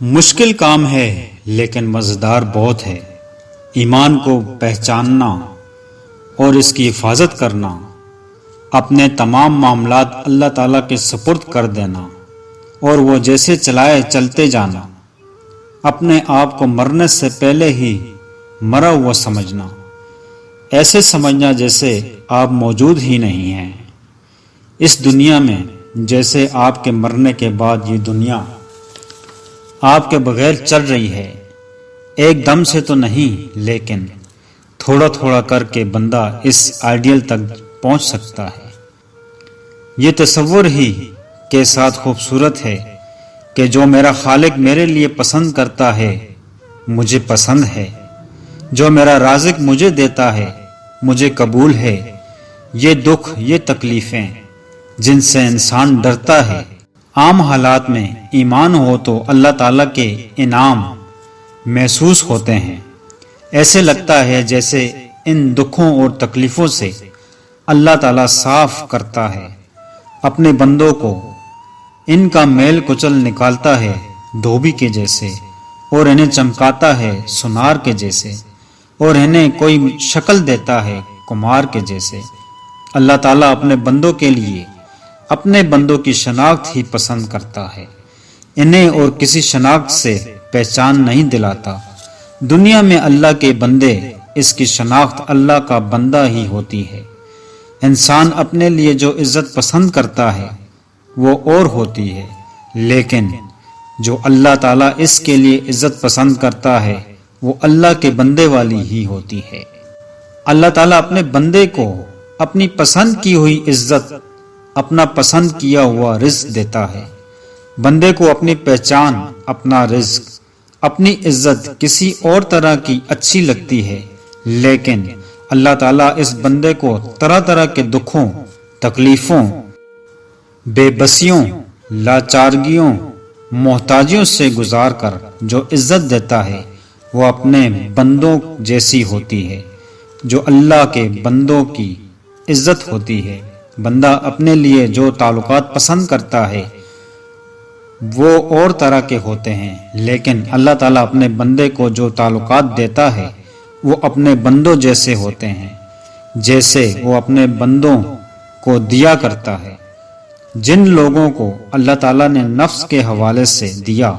مشکل کام ہے لیکن مزیدار بہت ہے۔ ایمان کو پہچاننا اور اس کی حفاظت کرنا، اپنے تمام معاملات اللہ تعالیٰ کے سپرد کر دینا اور وہ جیسے چلائے چلتے جانا، اپنے آپ کو مرنے سے پہلے ہی مرا ہوا سمجھنا، ایسے سمجھنا جیسے آپ موجود ہی نہیں ہیں اس دنیا میں، جیسے آپ کے مرنے کے بعد یہ دنیا آپ کے بغیر چل رہی ہے۔ ایک دم سے تو نہیں، لیکن تھوڑا تھوڑا کر کے بندہ اس آئیڈیل تک پہنچ سکتا ہے۔ یہ تصور ہی کے ساتھ خوبصورت ہے کہ جو میرا خالق میرے لیے پسند کرتا ہے مجھے پسند ہے، جو میرا رازق مجھے دیتا ہے مجھے قبول ہے۔ یہ دکھ، یہ تکلیفیں جن سے انسان ڈرتا ہے، عام حالات میں ایمان ہو تو اللہ تعالیٰ کے انعام محسوس ہوتے ہیں۔ ایسے لگتا ہے جیسے ان دکھوں اور تکلیفوں سے اللہ تعالیٰ صاف کرتا ہے اپنے بندوں کو، ان کا میل کچل نکالتا ہے دھوبی کے جیسے، اور انہیں چمکاتا ہے سونار کے جیسے، اور انہیں کوئی شکل دیتا ہے کمار کے جیسے۔ اللہ تعالیٰ اپنے بندوں کے لیے اپنے بندوں کی شناخت ہی پسند کرتا ہے، انہیں اور کسی شناخت سے پہچان نہیں دلاتا۔ دنیا میں اللہ کے بندے، اس کی شناخت اللہ کا بندہ ہی ہوتی ہے۔ انسان اپنے لیے جو عزت پسند کرتا ہے وہ اور ہوتی ہے، لیکن جو اللہ تعالیٰ اس کے لیے عزت پسند کرتا ہے وہ اللہ کے بندے والی ہی ہوتی ہے۔ اللہ تعالیٰ اپنے بندے کو اپنی پسند کی ہوئی عزت، اپنا پسند کیا ہوا رزق دیتا ہے۔ بندے کو اپنی پہچان، اپنا رزق، اپنی عزت کسی اور طرح کی اچھی لگتی ہے، لیکن اللہ تعالیٰ اس بندے کو طرح طرح کے دکھوں، تکلیفوں، بے بسیوں، لاچارگیوں، محتاجیوں سے گزار کر جو عزت دیتا ہے وہ اپنے بندوں جیسی ہوتی ہے، جو اللہ کے بندوں کی عزت ہوتی ہے۔ بندہ اپنے لیے جو تعلقات پسند کرتا ہے وہ اور طرح کے ہوتے ہیں، لیکن اللہ تعالیٰ اپنے بندے کو جو تعلقات دیتا ہے وہ اپنے بندوں جیسے ہوتے ہیں، جیسے وہ اپنے بندوں کو دیا کرتا ہے۔ جن لوگوں کو اللہ تعالیٰ نے نفس کے حوالے سے دیا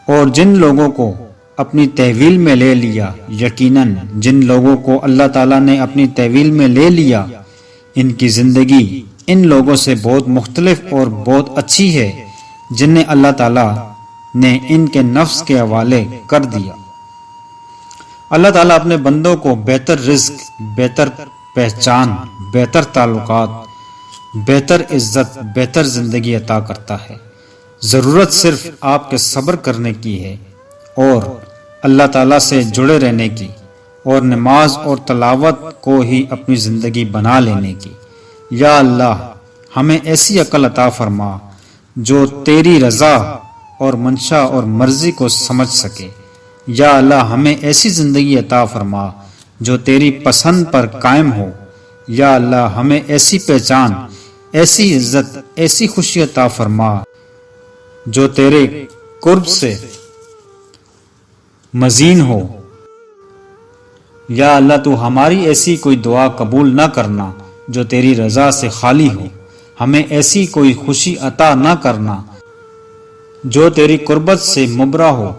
اور جن لوگوں کو اپنی تحویل میں لے لیا، یقیناً جن لوگوں کو اللہ تعالیٰ نے اپنی تحویل میں لے لیا، ان کی زندگی ان لوگوں سے بہت مختلف اور بہت اچھی ہے جنہیں اللہ تعالیٰ نے ان کے نفس کے حوالے کر دیا۔ اللہ تعالیٰ اپنے بندوں کو بہتر رزق، بہتر پہچان، بہتر تعلقات، بہتر عزت، بہتر زندگی عطا کرتا ہے۔ ضرورت صرف آپ کے صبر کرنے کی ہے اور اللہ تعالیٰ سے جڑے رہنے کی، اور نماز اور تلاوت کو ہی اپنی زندگی بنا لینے کی۔ یا اللہ ہمیں ایسی عقل عطا فرما جو تیری رضا اور منشا اور مرضی کو سمجھ سکے۔ یا اللہ ہمیں ایسی زندگی عطا فرما جو تیری پسند پر قائم ہو۔ یا اللہ ہمیں ایسی پہچان، ایسی عزت، ایسی خوشی عطا فرما جو تیرے قرب سے مزین ہو۔ یا اللہ تو ہماری ایسی کوئی دعا قبول نہ کرنا جو تیری رضا سے خالی ہو، ہمیں ایسی کوئی خوشی عطا نہ کرنا جو تیری قربت سے مبرا ہو۔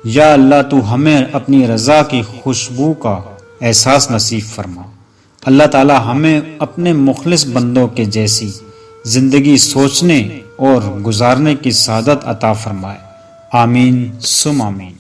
یا اللہ تو ہمیں اپنی رضا کی خوشبو کا احساس نصیب فرما۔ اللہ تعالی ہمیں اپنے مخلص بندوں کے جیسی زندگی سوچنے اور گزارنے کی سعادت عطا فرمائے۔ آمین ثم آمین۔